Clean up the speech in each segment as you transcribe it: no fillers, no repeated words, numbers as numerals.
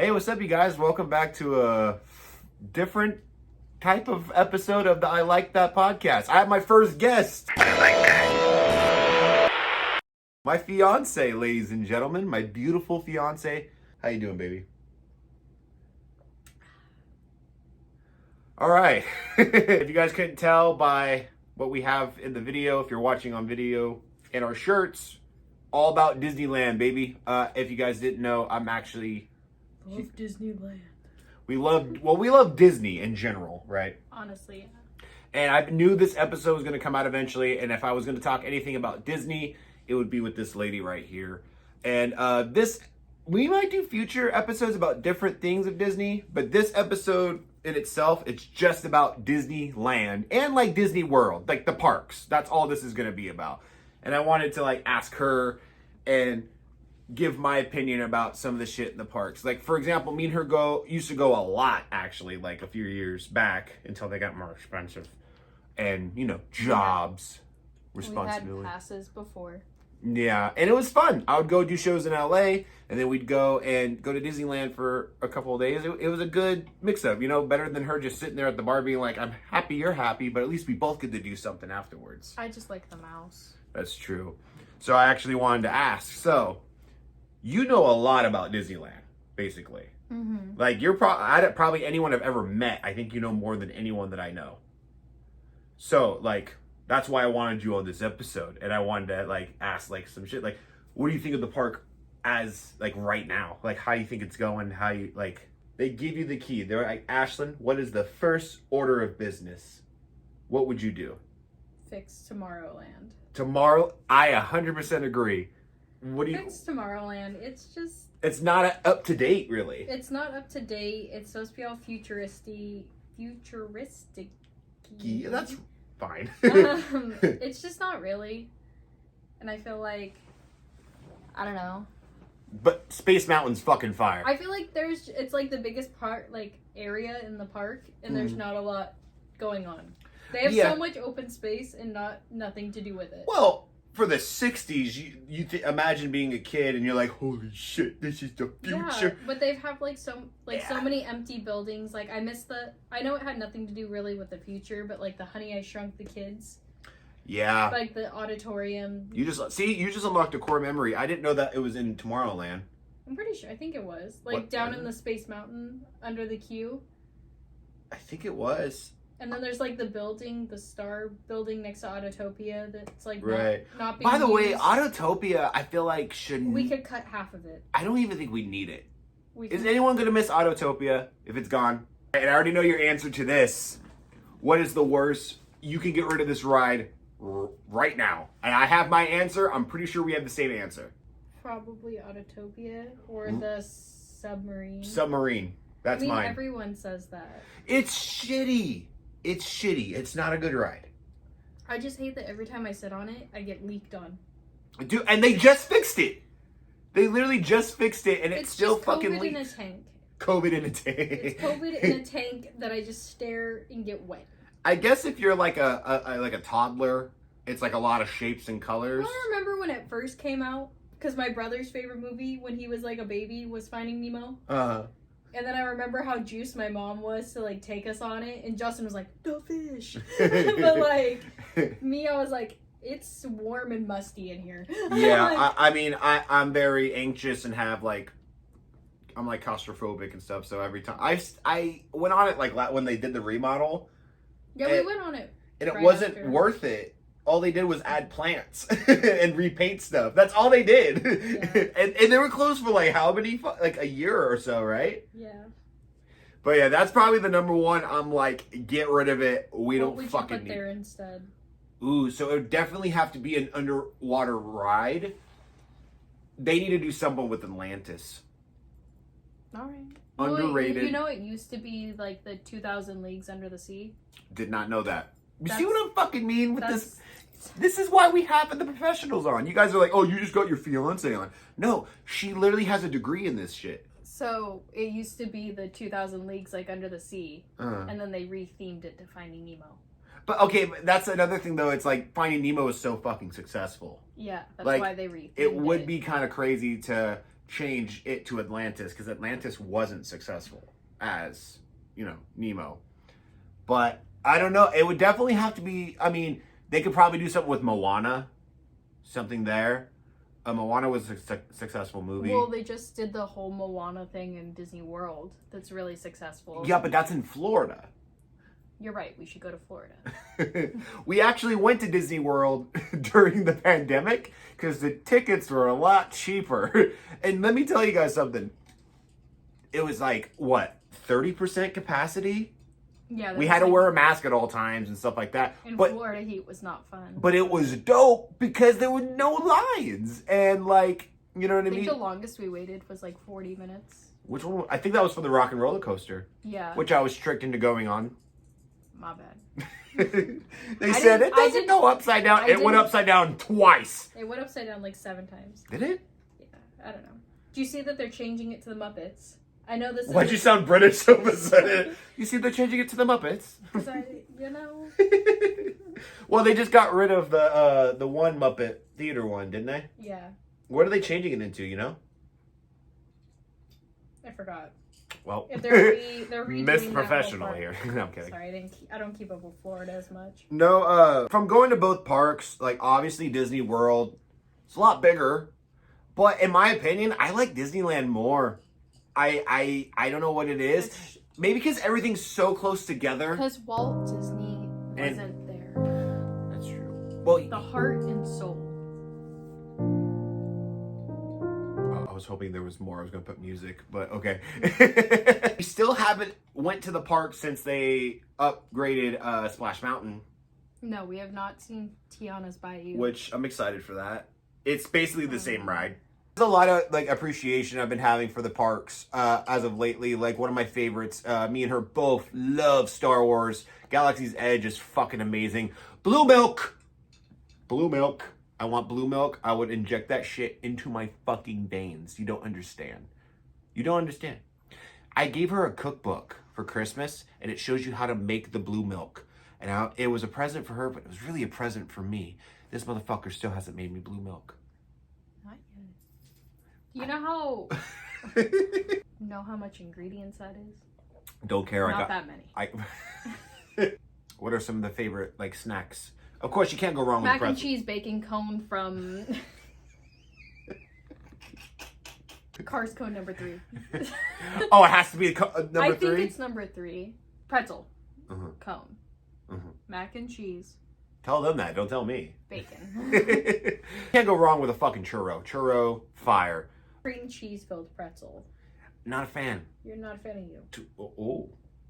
Hey, what's up, you guys? Welcome back to a different type of episode of the I Like That podcast. I have my first guest. I like that. My fiance, ladies and gentlemen, my beautiful fiance. How you doing, baby? All right. If you guys couldn't tell by what we have in the video, if you're watching on video, in our shirts, all about Disneyland, baby. If you guys didn't know, I'm actually... Love Disneyland. We love Disney in general, right? Honestly, yeah. And I knew this episode was going to come out eventually, and if I was going to talk anything about Disney, it would be with this lady right here. And we might do future episodes about different things of Disney, but this episode in itself, it's just about Disneyland and like Disney World, like the parks. That's all this is going to be about. And I wanted to like ask her and give my opinion about some of the shit in the parks. Like, for example, me and her used to go a lot, actually, like a few years back until they got more expensive. And, you know, jobs, responsibility. We had passes before. Yeah, and it was fun. I would go do shows in LA, and then we'd go to Disneyland for a couple of days. It was a good mix-up, you know, better than her just sitting there at the bar being like, I'm happy you're happy, but at least we both get to do something afterwards. I just like the mouse. That's true. So I actually wanted to ask, so... You know a lot about Disneyland, basically. Mm-hmm. Like, you're probably anyone I've ever met, I think you know more than anyone that I know. So, like, that's why I wanted you on this episode. And I wanted to, like, ask, like, some shit. Like, what do you think of the park as, like, right now? Like, how you think it's going? How you, like, they give you the key. They're like, Ashlyn, what is the first order of business? What would you do? Fix Tomorrowland. Tomorrow, I 100% agree. What do you... Fix Tomorrowland. It's not up to date, really. It's not up to date. It's supposed to be all futuristic. Yeah, that's fine. It's just not really. And I feel like, I don't know. But Space Mountain's fucking fire. I feel like it's like the biggest part, like, area in the park, and there's not a lot going on. They have so much open space and nothing to do with it. Well, for the 60s, you imagine being a kid and you're like, holy shit, this is the future. Yeah, but they have so many empty buildings. Like, I know it had nothing to do really with the future, but like the Honey, I Shrunk the Kids. Yeah. Like the auditorium. You just unlocked a core memory. I didn't know that it was in Tomorrowland. I'm pretty sure. I think it was. Like down in the Space Mountain under the queue. I think it was. And then there's like the star building next to Autotopia that's like not being By the way, used. Autotopia, I feel like shouldn't... We could cut half of it. I don't even think we need it. Is anyone going to miss Autotopia if it's gone? And I already know your answer to this. What is the worst? You can get rid of this ride right now. And I have my answer. I'm pretty sure we have the same answer. Probably Autotopia or the submarine. Submarine. That's mine. Everyone says that. It's shitty. It's shitty. It's not a good ride. I just hate that every time I sit on it, I get leaked on. Dude, and they just fixed it. They literally just fixed it, and it's still fucking leaked. It's COVID in a tank. COVID in a tank. It's COVID in a tank that I just stare and get wet. I guess if you're like a toddler, it's like a lot of shapes and colors. I remember when it first came out, because my brother's favorite movie when he was like a baby was Finding Nemo. Uh-huh. And then I remember how juiced my mom was to, like, take us on it. And Justin was like, the fish. But, like, me, I was like, it's warm and musty in here. Yeah, I mean, I'm very anxious and have, like, I'm, like, claustrophobic and stuff. So every time, I went on it, like, when they did the remodel. Yeah, we went on it. And it wasn't worth it. All they did was add plants and repaint stuff. That's all they did. Yeah. and they were closed for like how many? Like a year or so, right? Yeah. But yeah, that's probably the number one. I'm like, get rid of it. We don't fucking fucking need. What would you put there instead? Ooh, so it would definitely have to be an underwater ride. They need to do something with Atlantis. All right. Underrated. Well, you know, it used to be like the 2,000 Leagues Under the Sea. Did not know that. You see what I fucking mean with this? This is why we have the professionals on. You guys are like, oh, you just got your fiancé on. No, she literally has a degree in this shit. So it used to be the 2,000 Leagues like Under the Sea, and then they rethemed it to Finding Nemo. But okay, that's another thing though. It's like Finding Nemo is so fucking successful. Yeah, that's like, why they rethemed it. Would be kind of crazy to change it to Atlantis because Atlantis wasn't successful as, you know, Nemo. But I don't know. It would definitely have to be, I mean, they could probably do something with Moana. Something there. Moana was a successful movie. Well, they just did the whole Moana thing in Disney World. That's really successful. Yeah, but that's in Florida. You're right. We should go to Florida. We actually went to Disney World during the pandemic because the tickets were a lot cheaper. And let me tell you guys something. It was like, what, 30% capacity? Yeah. We had to wear a mask at all times and stuff like that. In Florida heat was not fun. But it was dope because there were no lines. And like, you know what I mean? I think the longest we waited was like 40 minutes. Which one? I think that was for the Rock and Roller Coaster. Yeah. Which I was tricked into going on. My bad. They said it doesn't go upside down. It went upside down twice. It went upside down like 7 times. Did it? Yeah, I don't know. Do you see that they're changing it to the Muppets? I know this. Why'd you sound British so sudden? You see they're changing it to the Muppets. Because you know. Well, they just got rid of the one Muppet theater one, didn't they? Yeah. What are they changing it into? You know? I forgot. Well, if they're redoing Miss that Professional whole here. park. No, I'm kidding. Sorry, I don't keep up with Florida as much. No, from going to both parks, like obviously Disney World, it's a lot bigger. But in my opinion, I like Disneyland more. I don't know what it is. Maybe because everything's so close together. Because Walt Disney wasn't there. That's true. Well, the heart and soul. I was hoping there was more. I was going to put music, but okay. We still haven't went to the park since they upgraded Splash Mountain. No, we have not seen Tiana's Bayou. Which I'm excited for that. It's basically the same ride. There's a lot of like appreciation I've been having for the parks as of lately. Like one of my favorites, me and her both love Star Wars. Galaxy's Edge is fucking amazing. Blue milk. Blue milk. I want blue milk. I would inject that shit into my fucking veins. You don't understand. You don't understand. I gave her a cookbook for Christmas, and it shows you how to make the blue milk. And it was a present for her, but it was really a present for me. This motherfucker still hasn't made me blue milk. Not yet. You know how much ingredients that is? Don't care. Not that many. What are some of the favorite like snacks? Of course, you can't go wrong with mac and cheese bacon cone from Cars Cone number 3. Oh, it has to be number 3? I think it's number 3. Pretzel. Cone. Mac and cheese. Tell them that. Don't tell me. Bacon. Can't go wrong with a fucking churro. Churro, fire. Cream cheese filled pretzel. Not a fan. You're not a fan of you.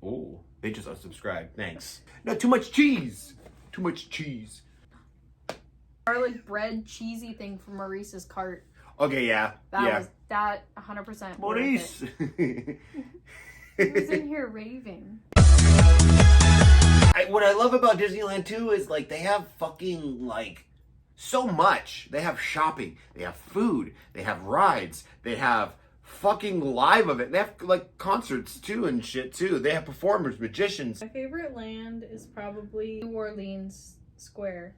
Oh. They just unsubscribed. Thanks. No, too much cheese. Too much cheese. Garlic bread cheesy thing from Maurice's cart. Okay, yeah. That was 100%. Maurice. He was in here raving. What I love about Disneyland too is like they have fucking like so much. They have shopping, they have food, they have rides, they have fucking live event. They have like concerts too and shit too. They have performers, magicians. My favorite land is probably New Orleans Square.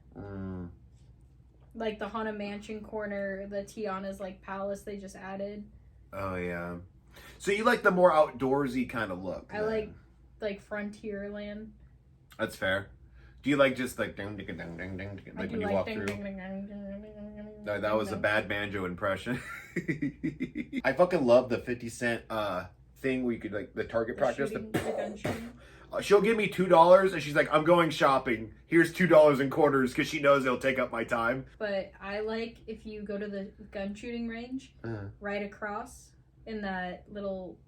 Like the Haunted Mansion corner, the Tiana's like palace they just added. Oh yeah. So you like the more outdoorsy kind of look? I like Frontierland. That's fair. Do you like just like ding ding ding ding ding like when you walk through? No, that was a bad banjo impression. I fucking love the 50 cent thing where you could like the target practice. She'll give me $2 and she's like, I'm going shopping. Here's $2 in quarters because she knows it'll take up my time. But I like if you go to the gun shooting range, right across in that little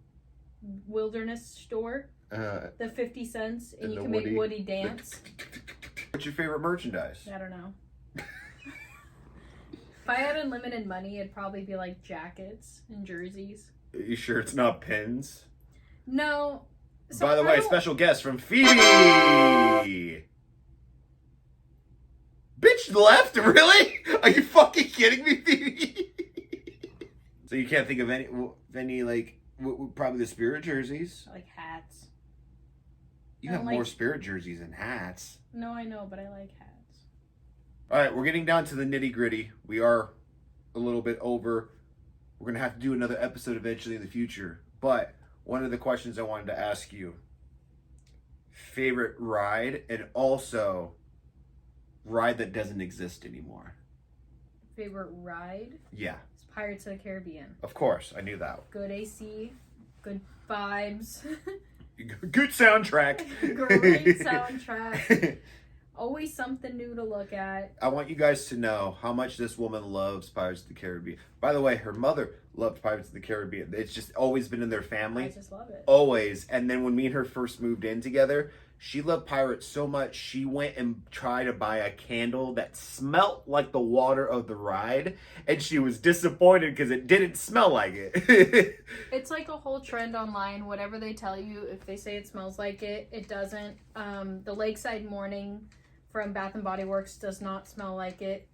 wilderness store, the 50 cents, and you can make Woody dance. What's your favorite merchandise? I don't know. If I had unlimited money, it'd probably be like jackets and jerseys. Are you sure it's not pins? No. So by the way, special guest from Phoebe. Bitch left? Really? Are you fucking kidding me, Phoebe? So you can't think of any like probably the Spirit jerseys? I like hats. You have more Spirit jerseys than hats. No, I know, but I like hats. All right, we're getting down to the nitty gritty. We are a little bit over. we're going to have to do another episode eventually in the future. But one of the questions I wanted to ask you, favorite ride, and also ride that doesn't exist anymore. Favorite ride? Yeah. It's Pirates of the Caribbean. Of course, I knew that. Good AC, good vibes. Good soundtrack. Great soundtrack. Always something new to look at. I want you guys to know how much this woman loves Pirates of the Caribbean. By the way, her mother loved Pirates of the Caribbean. It's just always been in their family. I just love it. Always. And then when me and her first moved in together, she loved Pirates so much, she went and tried to buy a candle that smelled like the water of the ride. And she was disappointed because it didn't smell like it. It's like a whole trend online. Whatever they tell you, if they say it smells like it, it doesn't. The Lakeside Morning from Bath and Body Works does not smell like it.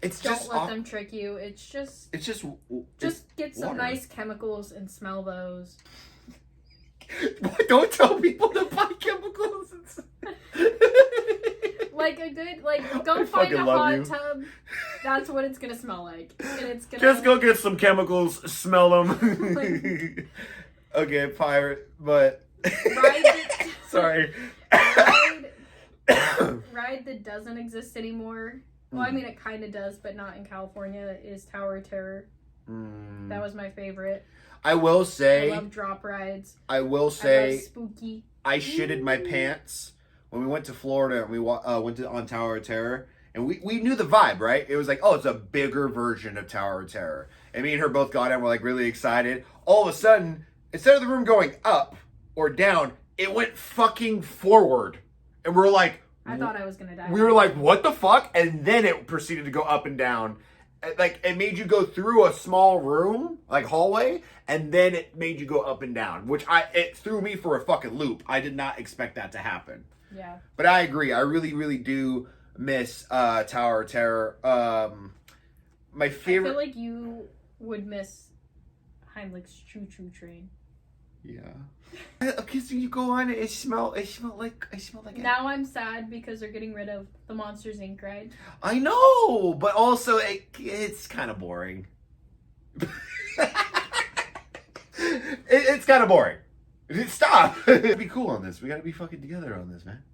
Don't let them trick you. It's just get some nice chemicals and smell those. Don't tell people to buy chemicals. Like a good, go find a hot tub. That's what it's gonna smell like, and it's gonna just go get some chemicals, smell them. Okay, pirate, but sorry. Ride that doesn't exist anymore. Well, I mean, it kind of does, but not in California, is Tower of Terror. That was my favorite. I will say... I love drop rides. I will say... I love spooky. I shitted my pants when we went to Florida and we went on Tower of Terror. And we knew the vibe, right? It was like, oh, it's a bigger version of Tower of Terror. And me and her both got in, we're like really excited. All of a sudden, instead of the room going up or down, it went fucking forward. And we're like... I thought I was gonna die. We were like, what the fuck? And then it proceeded to go up and down. Like, it made you go through a small room, like hallway, and then it made you go up and down, which it threw me for a fucking loop. I did not expect that to happen. Yeah. But I agree. I really, really do miss Tower of Terror. My favorite... I feel like you would miss Heimlich's Choo Choo Train. Yeah. Okay, so you go on it smell like Now I'm sad because they're getting rid of the Monsters Inc. ride. I know, but also it's kind of boring. It's kind of boring. Stop. Be cool on this. We got to be fucking together on this, man.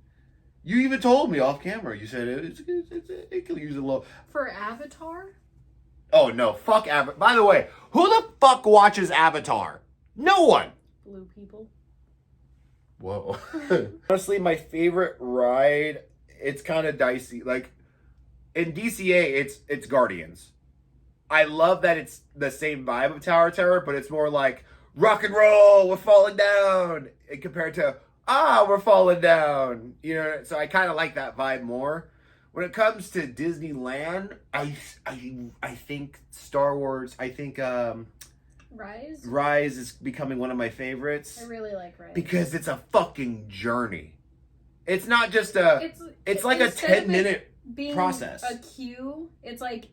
You even told me off camera. You said it could use a little. For Avatar? Oh no, fuck Avatar. By the way, who the fuck watches Avatar? No one. Blue people. Whoa. Honestly, my favorite ride, it's kind of dicey. Like, in DCA, it's Guardians. I love that it's the same vibe of Tower of Terror, but it's more like, rock and roll, we're falling down, compared to, we're falling down. You know, so I kind of like that vibe more. When it comes to Disneyland, I think Star Wars, I think... Rise is becoming one of my favorites. I really like Rise. Because it's a fucking journey. It's not just it's like a 10-minute process. A queue, it's like,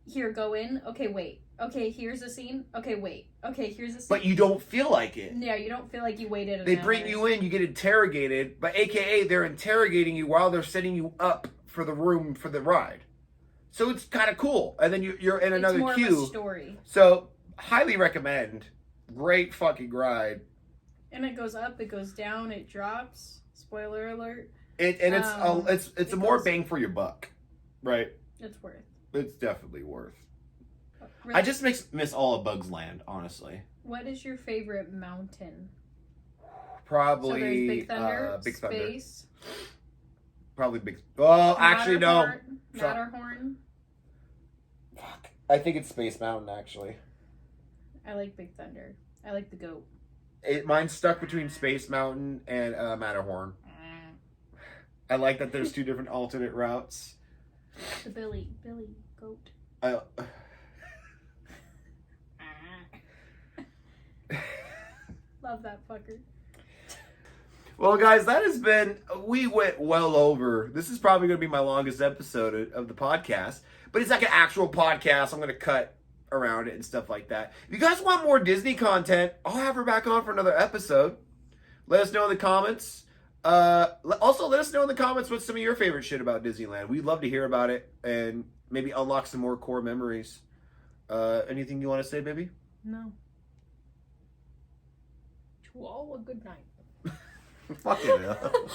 here, go in. Okay, wait. Okay, here's a scene. Okay, wait. Okay, here's a scene. But you don't feel like it. Yeah, you don't feel like you waited They bring you in, you get interrogated, but AKA they're interrogating you while they're setting you up for the room for the ride. So it's kind of cool. And then you're in another queue. It's more of a story. So... highly recommend. Great fucking ride. And it goes up, it goes down, it drops. Spoiler alert. It's a more bang for your buck, right? It's worth. It's definitely worth. Really? I just miss all of Bugs Land, honestly. What is your favorite mountain? Probably so there's Big Thunder, Big Space. Thunder. Probably Big. Well, actually no. Matterhorn. Fuck. I think it's Space Mountain actually. I like Big Thunder. I like the goat. Mine's stuck between Space Mountain and Matterhorn. I like that there's two different alternate routes. The Billy goat. Love that fucker. Well, guys, we went well over. This is probably going to be my longest episode of the podcast, but it's like an actual podcast. I'm going to cut around it and stuff like that. If you guys want more Disney content, I'll have her back on for another episode. Let us know in the comments. Also, let us know in the comments what's some of your favorite shit about Disneyland. We'd love to hear about it and maybe unlock some more core memories. Anything you want to say, baby? No. To all a good night. Fucking hell.